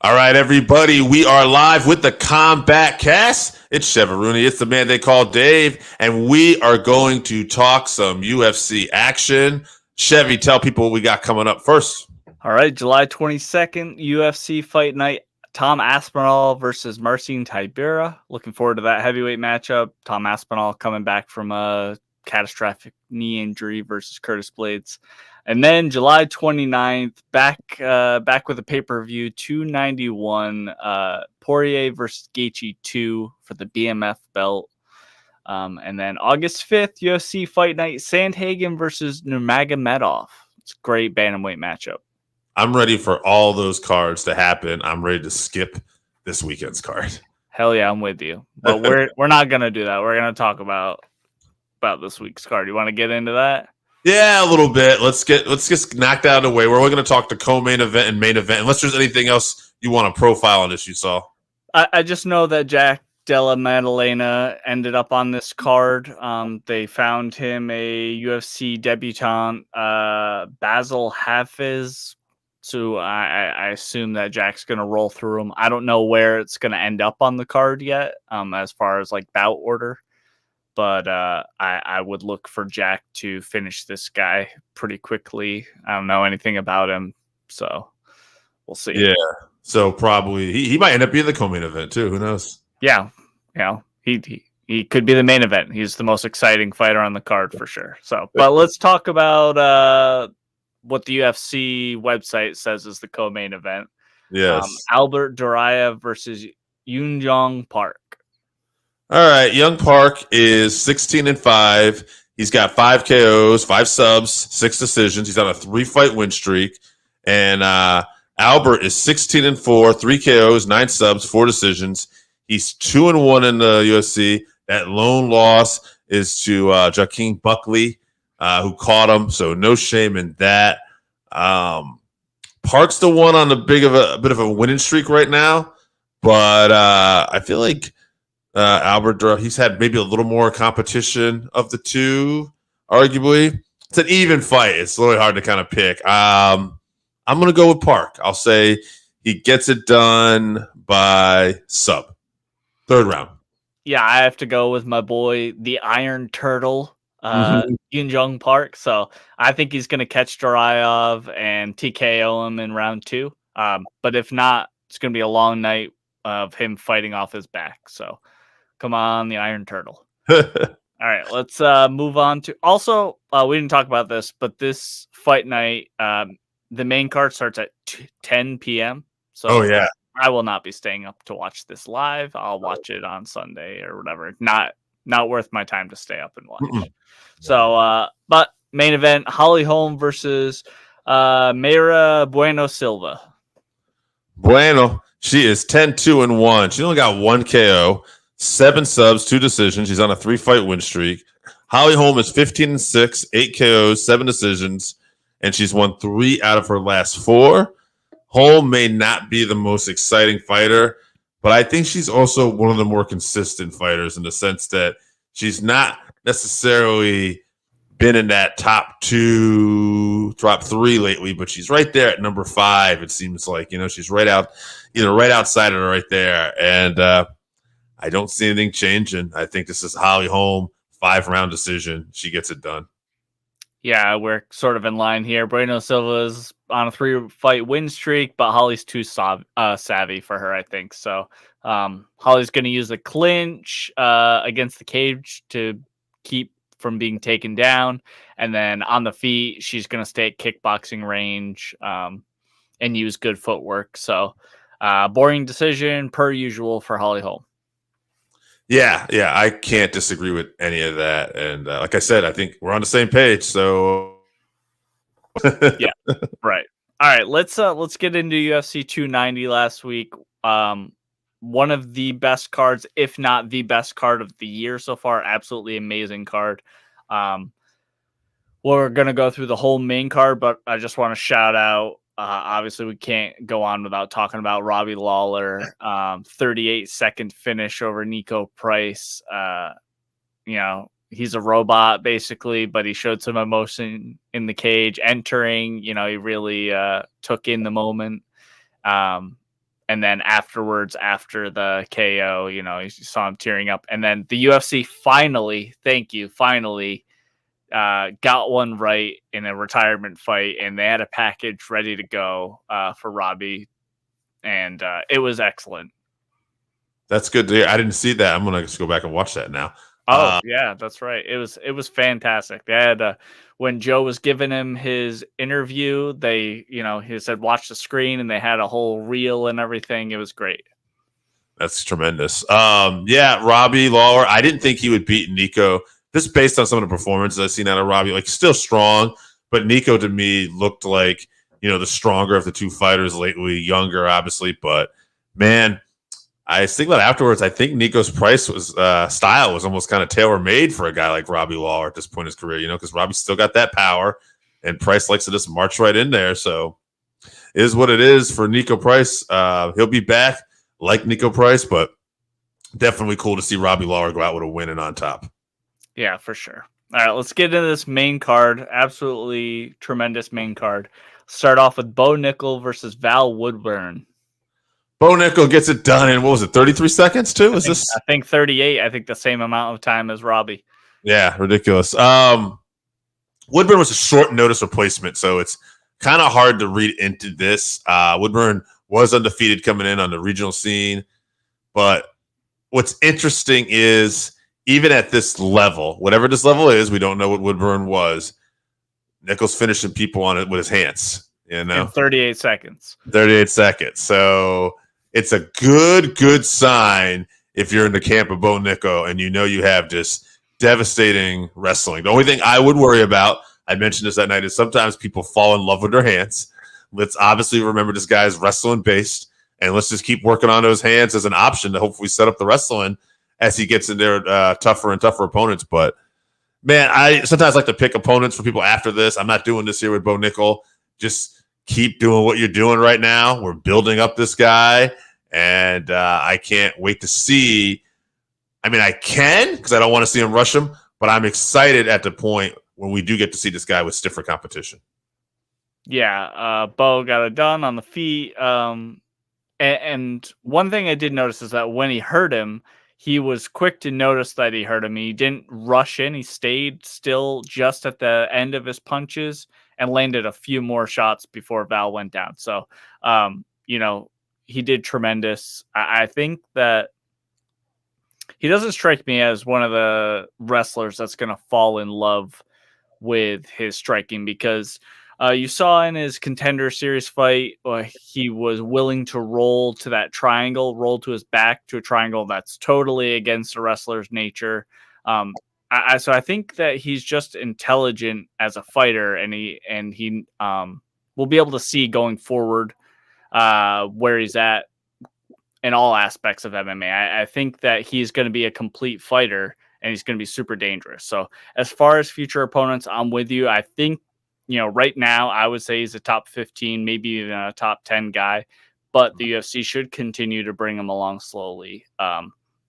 All right, everybody, we are live with the Combatcast. It's Chevy. It's the man they call Dave, and we are going to talk some UFC action. Chevy, tell people what we got coming up first. All right, July 22nd, UFC Fight Night. Tom Aspinall versus Marcin Tybura. Looking forward to that heavyweight matchup. Tom Aspinall coming back from a catastrophic knee injury versus Curtis Blades. And then July 29th, back with a pay-per-view, 291, Poirier versus Gaethje 2 for the BMF belt. And then August 5th, UFC Fight Night, Sandhagen versus Nurmagomedov. It's a great bantamweight matchup. I'm ready for all those cards to happen. I'm ready to skip this weekend's card. Hell yeah, I'm with you. But we're not gonna do that. We're gonna talk about this week's card. You want to get into that? Yeah, a little bit. Let's get knocked out of the way. We're only going to talk the co-main event and main event, unless there's anything else you want to profile on this you saw. I just know that Jack Della Maddalena ended up on this card. They found him a UFC debutant, Basil Hafez. So I assume that Jack's going to roll through him. I don't know where it's going to end up on the card yet, as far as like bout order. But I would look for Jack to finish this guy pretty quickly. I don't know anything about him, so we'll see. Yeah, so probably he might end up being the co-main event too. Who knows? Yeah, he could be the main event. He's the most exciting fighter on the card for sure. So, but let's talk about what the UFC website says is the co-main event. Yes, Albert Duraev versus Jun-yong Park. All right, Young Park is 16-5. He's got 5 KOs, 5 subs, 6 decisions. He's on a 3-fight win streak. And Albert is 16-4, 3 KOs, 9 subs, 4 decisions. He's 2-1 in the UFC. That lone loss is to Joaquin Buckley, who caught him. So no shame in that. Park's the one on a bit of a winning streak right now, but I feel like Albert Duraev, he's had maybe a little more competition of the two, arguably. It's an even fight. It's really hard to kind of pick. I'm going to go with Park. I'll say he gets it done by sub. 3rd round. Yeah, I have to go with my boy, the Iron Turtle, Jun-yong Park. So I think he's going to catch Duraev and TKO him in round 2. But if not, it's going to be a long night of him fighting off his back. So come on, the Iron Turtle. All right, let's move on to... Also, we didn't talk about this, but this fight night, the main card starts at 10 p.m. So yeah. I will not be staying up to watch this live. I'll watch it on Sunday or whatever. Not worth my time to stay up and watch. Mm-mm. So, but main event, Holly Holm versus Mayra Bueno Silva. Bueno, she is 10-2-1. She only got 1 KO. 7 subs, 2 decisions. She's on a 3-fight win streak. Holly Holm is 15-6, 8 KOs, 7 decisions, and she's won 3 out of her last 4. Holm may not be the most exciting fighter, but I think she's also one of the more consistent fighters in the sense that she's not necessarily been in that top 2, top 3 lately, but she's right there at number 5. It seems like, she's right outside of her right there. And I don't see anything changing. I think this is Holly Holm, 5-round decision. She gets it done. Yeah, we're sort of in line here. Bueno Silva's on a 3-fight win streak, but Holly's too savvy for her, I think. So Holly's going to use a clinch against the cage to keep from being taken down. And then on the feet, she's going to stay at kickboxing range and use good footwork. So boring decision per usual for Holly Holm. Yeah, I can't disagree with any of that. And like I said, I think we're on the same page. So yeah, right. All right, let's get into UFC 290 last week. One of the best cards, if not the best card of the year so far. Absolutely amazing card. We're gonna go through the whole main card, but I just want to shout out. Obviously, we can't go on without talking about Robbie Lawler. 38-second finish over Nico Price. He's a robot basically, but he showed some emotion in the cage entering. He really took in the moment. And then afterwards, after the KO, you saw him tearing up. And then the UFC finally got one right in a retirement fight, and they had a package ready to go for Robbie, and it was excellent. That's good to hear. I didn't see that. I'm gonna just go back and watch that now. Oh yeah, that's right. It was fantastic. They had when Joe was giving him his interview, he said watch the screen, and they had a whole reel and everything. It was great. That's tremendous. Robbie Lawler. I didn't think he would beat Nico. Just based on some of the performances I've seen out of Robbie, like still strong, but Nico to me looked like the stronger of the two fighters lately. Younger, obviously, but man. I was thinking about afterwards. I think Nico's style was almost kind of tailor made for a guy like Robbie Lawler at this point in his career, because Robbie's still got that power, and Price likes to just march right in there. So, it is what it is for Nico Price. He'll be back like Nico Price, but definitely cool to see Robbie Lawler go out with a win and on top. Yeah, for sure. All right, let's get into this main card. Absolutely tremendous main card. Start off with Bo Nickel versus Val Woodburn. Bo Nickel gets it done in, 33 seconds too? I think 38. I think the same amount of time as Robbie. Yeah, ridiculous. Woodburn was a short notice replacement, so it's kind of hard to read into this. Woodburn was undefeated coming in on the regional scene, but what's interesting is even at this level, whatever this level is, we don't know what Woodburn was. Nickel's finishing people on it with his hands, in 38 seconds. 38 seconds. So it's a good sign if you're in the camp of Bo Nickel and you have just devastating wrestling. The only thing I would worry about, I mentioned this that night, is sometimes people fall in love with their hands. Let's obviously remember this guy is wrestling based, and let's just keep working on those hands as an option to hopefully set up the wrestling as he gets in there tougher and tougher opponents. But man, I sometimes like to pick opponents for people after this. I'm not doing this here with Bo Nickel. Just keep doing what you're doing right now. We're building up this guy, and I can't wait to see. I mean, I can because I don't want to see him rush him, but I'm excited at the point when we do get to see this guy with stiffer competition. Yeah, Bo got it done on the feet. And one thing I did notice is that when he hurt him, he was quick to notice that he hurt him. He didn't rush in. He stayed still just at the end of his punches and landed a few more shots before Val went down. So, he did tremendous. I think that he doesn't strike me as one of the wrestlers that's going to fall in love with his striking, because you saw in his Contender Series fight, he was willing to roll to that triangle, roll to his back to a triangle that's totally against a wrestler's nature. So I think that he's just intelligent as a fighter, and he will be able to see going forward where he's at in all aspects of MMA. I think that he's going to be a complete fighter, and he's going to be super dangerous. So as far as future opponents, I'm with you. I think, right now I would say he's a top 15, maybe even a top 10 guy, but the UFC should continue to bring him along slowly.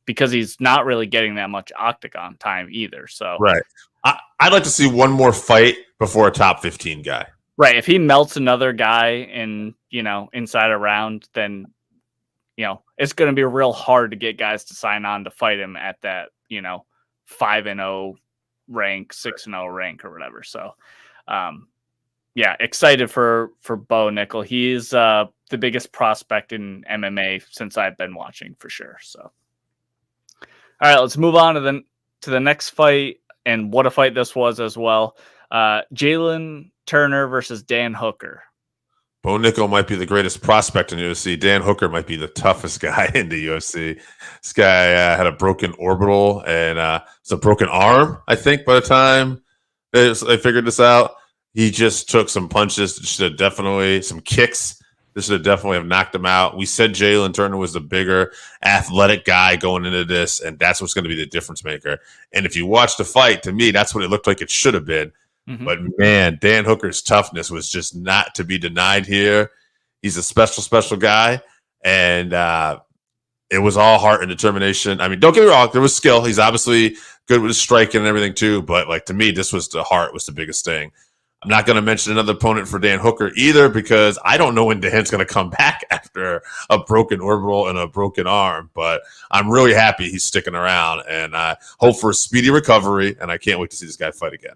Because he's not really getting that much octagon time either. So right. I'd like to see one more fight before a top 15 guy. Right. If he melts another guy in, inside a round, then, it's going to be real hard to get guys to sign on to fight him at that, 5-0 rank, 6-0 rank or whatever. So, excited for Bo Nickel. He's the biggest prospect in MMA since I've been watching for sure. So. All right, let's move on to the next fight, and what a fight this was as well. Jalen Turner versus Dan Hooker. Bo Nickel might be the greatest prospect in the UFC. Dan Hooker might be the toughest guy in the UFC. This guy had a broken orbital and it's a broken arm, I think, by the time they figured this out. He just took some punches, some kicks. This should definitely have knocked him out. We said Jalen Turner was the bigger athletic guy going into this, and that's what's going to be the difference maker. And if you watch the fight, to me, that's what it looked like it should have been. Mm-hmm. But, man, Dan Hooker's toughness was just not to be denied here. He's a special guy, and it was all heart and determination. I mean, don't get me wrong, there was skill. He's obviously good with his striking and everything too, but, to me, this was the heart was the biggest thing. I'm not going to mention another opponent for Dan Hooker either because I don't know when Dan's going to come back after after a broken orbital and a broken arm. But I'm really happy he's sticking around, and I hope for a speedy recovery, and I can't wait to see this guy fight again.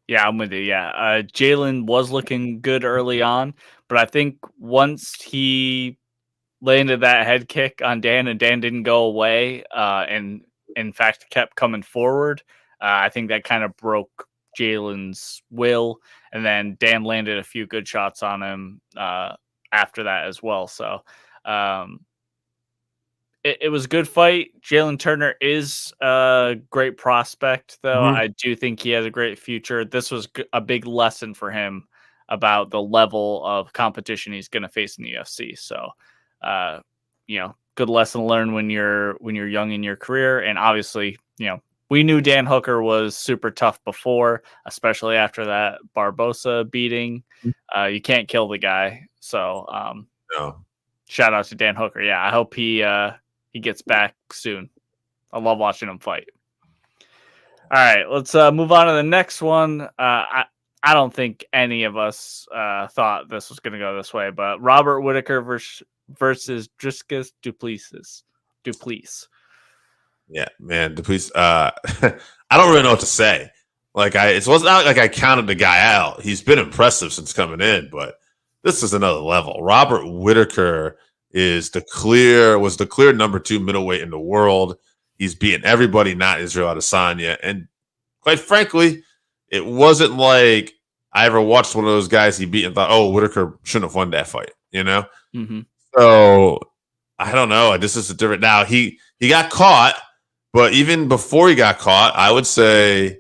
Yeah, I'm with you. Yeah, Jalen was looking good early on, but I think once he landed that head kick on Dan and Dan didn't go away, and in fact kept coming forward, I think that kind of broke Jalen's will. And then Dan landed a few good shots on him after that as well. So it was a good fight. Jalen Turner is a great prospect, though. Mhm. I do think he has a great future. This was a big lesson for him about the level of competition he's going to face in the UFC. So, good lesson to learn when you're young in your career. And obviously, we knew Dan Hooker was super tough before, especially after that Barbosa beating. You can't kill the guy. So, No. shout out to Dan Hooker. Yeah, I hope he gets back soon. I love watching him fight. All right, let's move on to the next one. I don't think any of us thought this was going to go this way, but Robert Whittaker versus Dricus du Plessis. Yeah, man, Duplessis. I don't really know what to say. It wasn't like I counted the guy out. He's been impressive since coming in, but this is another level. Robert Whittaker was the clear number 2 middleweight in the world. He's beaten everybody, not Israel Adesanya. And quite frankly, it wasn't like I ever watched one of those guys he beat and thought, oh, Whittaker shouldn't have won that fight, Mm-hmm. So I don't know. This is a different. Now he got caught, but even before he got caught, I would say,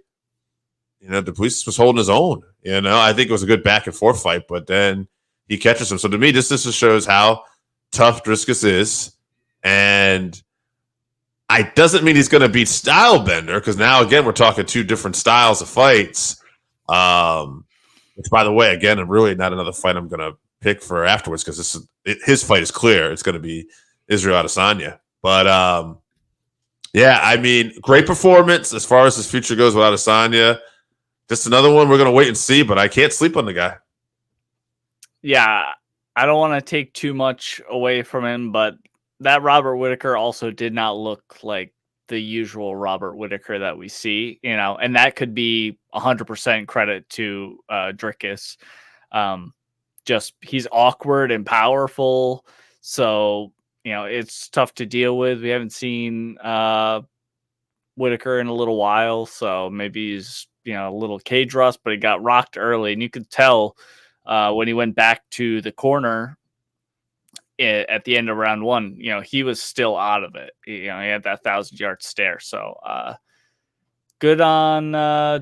Duplessis was holding his own. I think it was a good back and forth fight, but then he catches him. So to me, this just shows how tough Dricus is, and it doesn't mean he's going to beat Stylebender, because now again we're talking 2 different styles of fights. Which, by the way, again, really not another fight I'm going to pick for afterwards, because his fight is clear. It's going to be Israel Adesanya. But yeah, I mean, great performance as far as his future goes with Adesanya. Just another one we're going to wait and see, but I can't sleep on the guy. Yeah, I don't want to take too much away from him, but that Robert Whittaker also did not look like the usual Robert Whittaker that we see, and that could be 100% credit to Dricus. Just he's awkward and powerful, so it's tough to deal with. We haven't seen Whittaker in a little while, so maybe he's a little cage rust, but he got rocked early, and you could tell when he went back to the corner at the end of round 1, he was still out of it. He had that 1,000-yard stare. So good on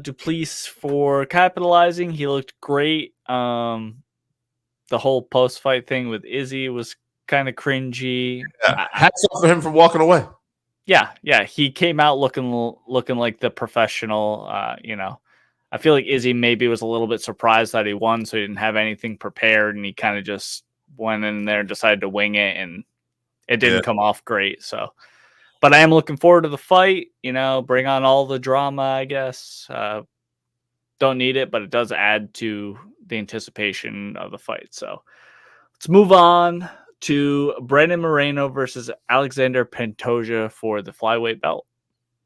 Duplessis for capitalizing. He looked great. The whole post-fight thing with Izzy was kind of cringy. Yeah. Hats off for him for walking away. Yeah. He came out looking like the professional. I feel like Izzy maybe was a little bit surprised that he won, so he didn't have anything prepared, and he kind of just went in there and decided to wing it, and it didn't come off great. So, but I am looking forward to the fight. Bring on all the drama, I guess. Don't need it, but it does add to the anticipation of the fight. So let's move on to Brandon Moreno versus Alexander Pantoja for the flyweight belt.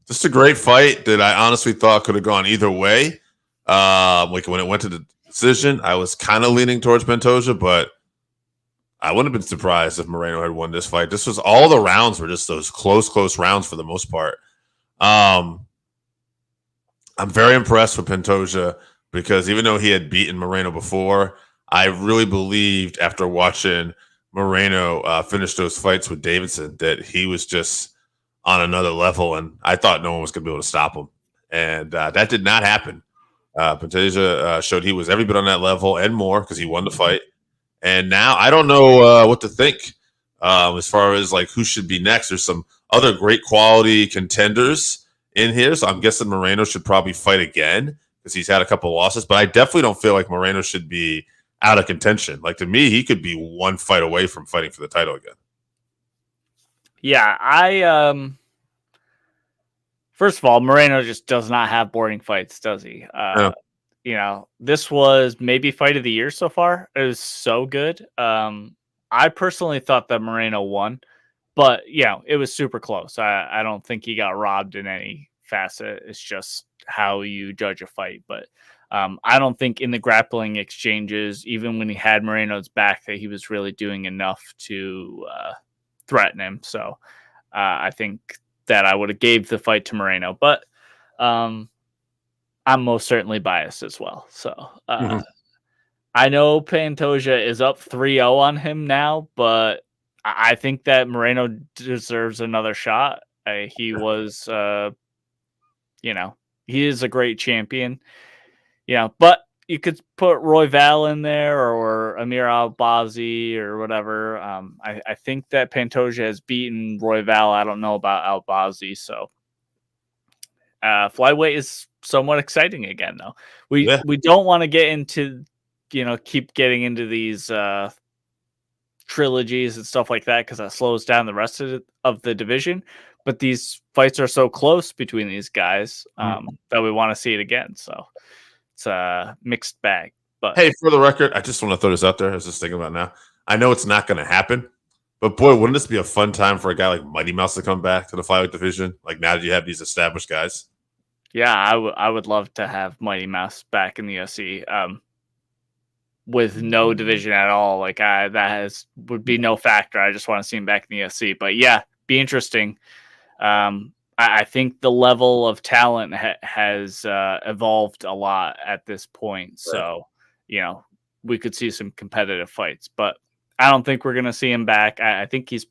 Just a great fight that I honestly thought could have gone either way. When it went to the decision, I was kind of leaning towards Pantoja, but I wouldn't have been surprised if Moreno had won this fight. This was all the rounds were just those close rounds for the most part. I'm very impressed with Pantoja, because even though he had beaten Moreno before, I really believed after watching Moreno finish those fights with Davidson that he was just on another level, and I thought no one was going to be able to stop him. And that did not happen. Pantoja showed he was every bit on that level and more, because he won the fight. And now I don't know what to think as far as who should be next. There's some other great quality contenders in here, so I'm guessing Moreno should probably fight again, because he's had a couple losses. But I definitely don't feel like Moreno should be out of contention. To me, he could be one fight away from fighting for the title again. Yeah, first of all, Moreno just does not have boring fights, does he? No. This was maybe fight of the year so far. It was so good. I personally thought that Moreno won, but it was super close. I don't think he got robbed in any facet. It's just how you judge a fight. But I don't think in the grappling exchanges, even when he had Moreno's back, that he was really doing enough to threaten him. So I think that I would have gave the fight to Moreno, but I'm most certainly biased as well. So I know Pantoja is up 3-0 on him now, but I think that Moreno deserves another shot. He was, he is a great champion. But you could put Roy Val in there or Amir Albazi or whatever. I think that Pantoja has beaten Roy Val. I don't know about Albazi, so flyweight is somewhat exciting again, though. We don't want to get into, keep getting into these trilogies and stuff like that because that slows down the rest of the division. But these fights are so close between these guys that we want to see it again. So it's a mixed bag. But hey, for the record, I just want to throw this out there. I was just thinking about now. I know it's not going to happen, but boy, wouldn't this be a fun time for a guy like Mighty Mouse to come back to the flyweight division? Like now that you have these established guys. Yeah, I would love to have Mighty Mouse back in the UFC with no division at all. Like would be no factor. I just want to see him back in the UFC. But yeah, be interesting. I think the level of talent has evolved a lot at this point. So, we could see some competitive fights, but I don't think we're going to see him back. I think he's,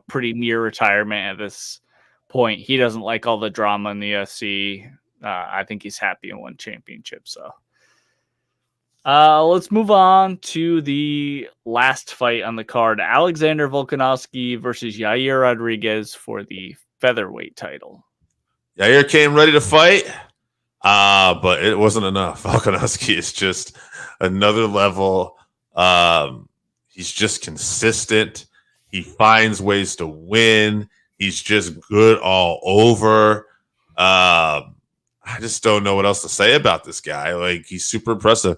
pretty near retirement at this point. He doesn't like all the drama in the UFC. I think he's happy in one championship. So let's move on to the last fight on the card. Alexander Volkanovski versus Yair Rodriguez for the featherweight title. Yair came ready to fight, but it wasn't enough. Volkanovski is just another level. He's just consistent. He finds ways to win. He's just good all over. I just don't know what else to say about this guy. Like, he's super impressive.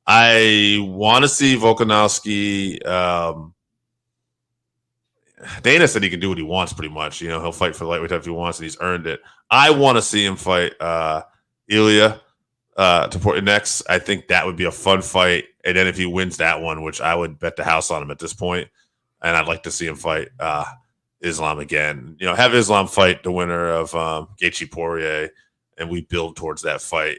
I want to see Volkanovski. Dana said he can do what he wants pretty much. He'll fight for the lightweight if he wants, and he's earned it. I want to see him fight Ilya Topuria next. I think that would be a fun fight. And then if he wins that one, which I would bet the house on him at this point, and I'd like to see him fight Islam again. Have Islam fight the winner of Gaethje Poirier, and we build towards that fight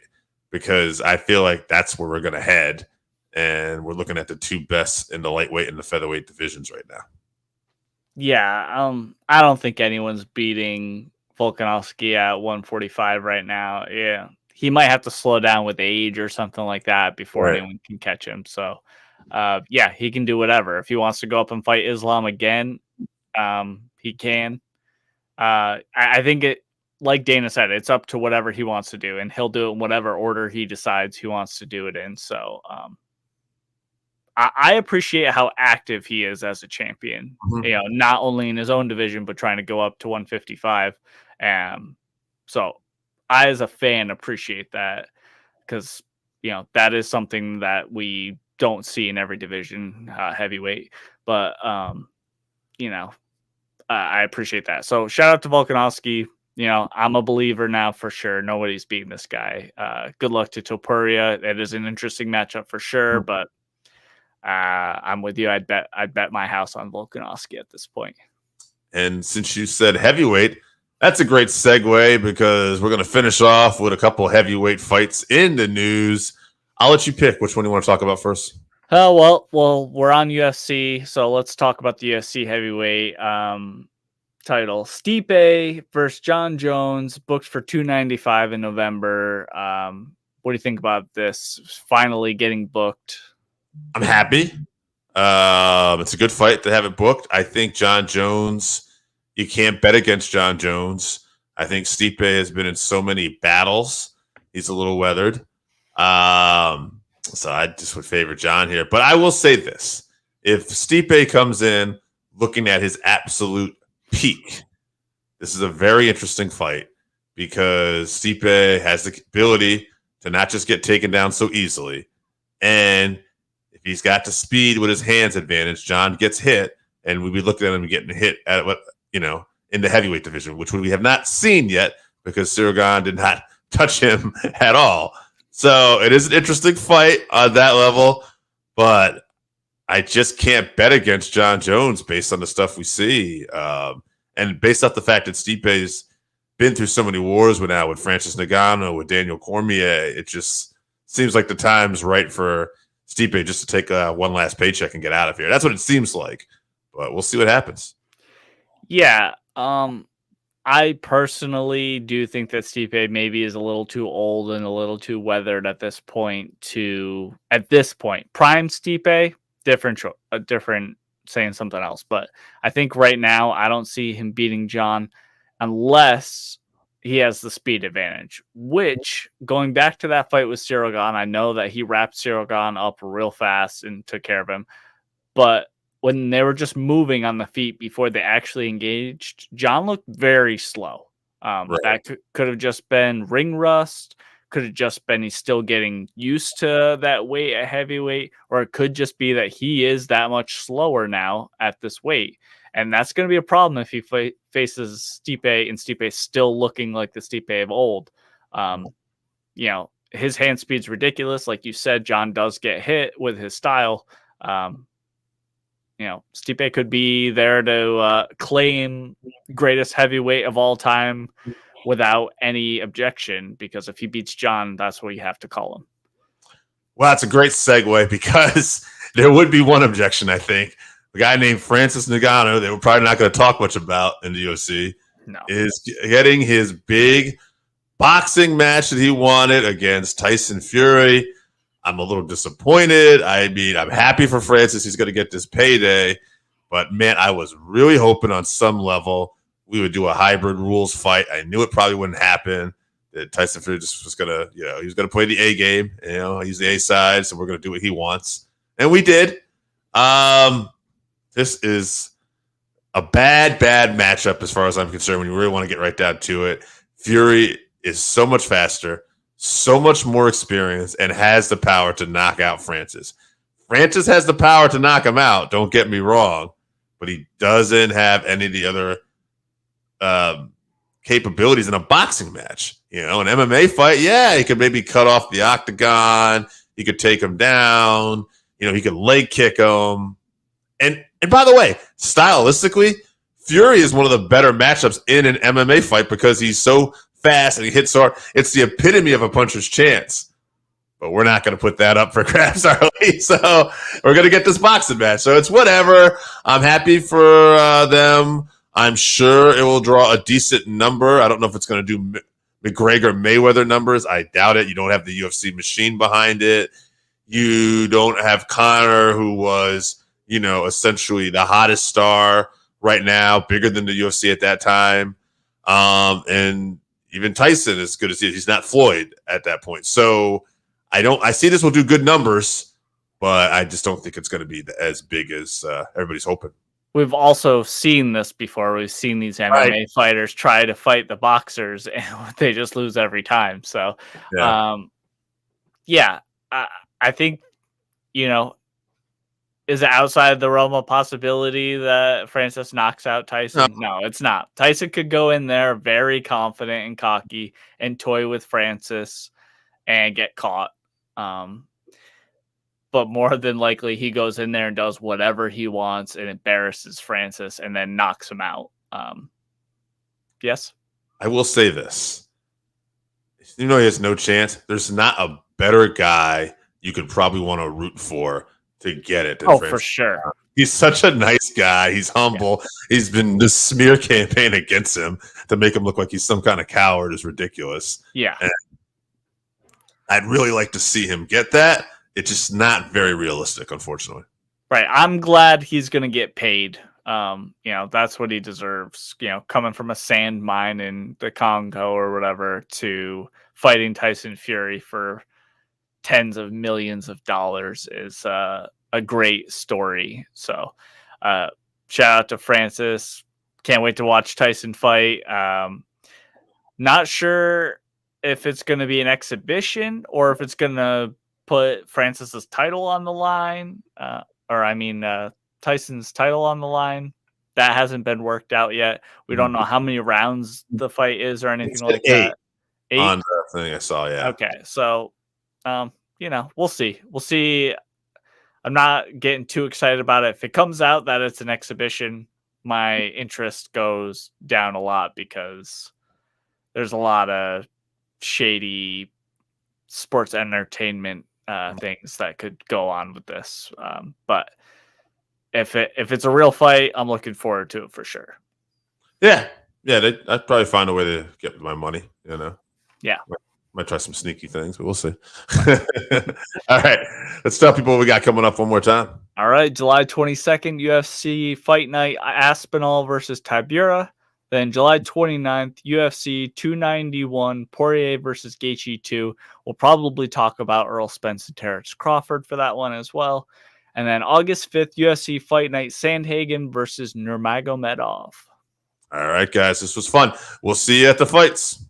because I feel like that's where we're going to head. And we're looking at the two best in the lightweight and the featherweight divisions right now. Yeah, I don't think anyone's beating Volkanovski at 145 right now. Yeah, he might have to slow down with age or something like that before anyone can catch him. So, yeah, he can do whatever. If he wants to go up and fight Islam again, he can. I think it, like Dana said, it's up to whatever he wants to do, and he'll do it in whatever order he decides he wants to do it in. So, I appreciate how active he is as a champion, not only in his own division, but trying to go up to 155. So I, as a fan, appreciate that because, that is something that we don't see in every division, heavyweight. But, I appreciate that. So shout out to Volkanovski. I'm a believer now for sure. Nobody's beating this guy. Good luck to Topuria. It is an interesting matchup for sure, but I'm with you. I'd bet my house on Volkanovski at this point. And since you said heavyweight, that's a great segue because we're going to finish off with a couple heavyweight fights in the news. I'll let you pick which one you want to talk about first. Well, we're on UFC, so let's talk about the UFC heavyweight title. Stipe versus John Jones, booked for 295 in November. What do you think about this finally getting booked? I'm happy. It's a good fight to have it booked. I think John Jones, you can't bet against John Jones. I think Stipe has been in so many battles. He's a little weathered. So I just would favor John here. But I will say this. If Stipe comes in looking at his absolute peak, this is a very interesting fight because Stipe has the ability to not just get taken down so easily. And if If he's got the speed with his hands advantage, John gets hit, and we'd be looking at him getting hit at what in the heavyweight division, which we have not seen yet because Sirigan did not touch him at all. So it is an interesting fight on that level, but I just can't bet against John Jones based on the stuff we see. And based off the fact that Stipe's been through so many wars with Francis Ngannou, with Daniel Cormier, it just seems like the time's right for Stipe just to take one last paycheck and get out of here. That's what it seems like, but we'll see what happens. Yeah. I personally do think that Stipe maybe is a little too old and a little too weathered at this point. Prime Stipe, different saying something else. But I think right now I don't see him beating John unless he has the speed advantage, which going back to that fight with Sirigan, I know that he wrapped Sirigan up real fast and took care of him. But when they were just moving on the feet before they actually engaged, John looked very slow. Right. That could have just been ring rust, could have just been he's still getting used to that weight at heavyweight, or it could just be that he is that much slower now at this weight. And that's going to be a problem if he faces Stipe and Stipe still looking like the Stipe of old. His hand speed's ridiculous. Like you said, John does get hit with his style. Stipe could be there to claim greatest heavyweight of all time without any objection, because if he beats John, that's what you have to call him. Well, that's a great segue because there would be one objection, I think. A guy named Francis Ngannou, that we're probably not going to talk much about in the UFC, is getting his big boxing match that he wanted against Tyson Fury. I'm a little disappointed. I mean, I'm happy for Francis. He's going to get this payday. But, man, I was really hoping on some level we would do a hybrid rules fight. I knew it probably wouldn't happen. That Tyson Fury just was going to, he was going to play the A game. He's the A side, so we're going to do what he wants. And we did. This is a bad matchup as far as I'm concerned when you really want to get right down to it. Fury is so much faster, so much more experienced, and has the power to knock out Francis. Francis has the power to knock him out, don't get me wrong, but he doesn't have any of the other capabilities in a boxing match. An MMA fight, he could maybe cut off the octagon, he could take him down, he could leg kick him. And by the way, stylistically, Fury is one of the better matchups in an MMA fight because he's so fast and he hits hard. It's the epitome of a puncher's chance. But we're not going to put that up for grabs, are we? So we're going to get this boxing match. So it's whatever. I'm happy for them. I'm sure it will draw a decent number. I don't know if it's going to do McGregor-Mayweather numbers. I doubt it. You don't have the UFC machine behind it. You don't have Conor, who was essentially the hottest star right now, bigger than the UFC at that time. And even Tyson, as good as he's not Floyd at that point. So I see this will do good numbers, but I just don't think it's going to be as big as everybody's hoping. We've also seen this before. We've seen these MMA fighters try to fight the boxers and they just lose every time. So, I think, is it outside the realm of possibility that Francis knocks out Tyson? No, it's not. Tyson could go in there very confident and cocky and toy with Francis and get caught. But more than likely, he goes in there and does whatever he wants and embarrasses Francis and then knocks him out. Yes? I will say this. He has no chance. There's not a better guy you could probably want to root for to get it. For sure. He's such a nice guy. He's humble. Yeah. He's been this smear campaign against him to make him look like he's some kind of coward is ridiculous. Yeah. And I'd really like to see him get that. It's just not very realistic, unfortunately. Right. I'm glad he's going to get paid. That's what he deserves, coming from a sand mine in the Congo or whatever to fighting Tyson Fury for tens of millions of dollars is a great story. So shout out to Francis. Can't wait to watch Tyson fight. Not sure if it's going to be an exhibition or if it's going to put Francis's title on the line, Tyson's title on the line. That hasn't been worked out yet. We don't know how many rounds the fight is or anything like that. 8 on the thing I saw. Yeah. Okay, so we'll see. We'll see. I'm not getting too excited about it. If it comes out that it's an exhibition, my interest goes down a lot because there's a lot of shady sports entertainment things that could go on with this. But if it's a real fight, I'm looking forward to it for sure. Yeah. I'd probably find a way to get my money. Yeah. Might try some sneaky things, but we'll see. All right. Let's tell people what we got coming up one more time. All right. July 22nd, UFC Fight Night, Aspinall versus Tybura. Then July 29th, UFC 291, Poirier versus Gaethje 2. We'll probably talk about Earl Spence and Terrence Crawford for that one as well. And then August 5th, UFC Fight Night, Sandhagen versus Nurmagomedov. All right, guys. This was fun. We'll see you at the fights.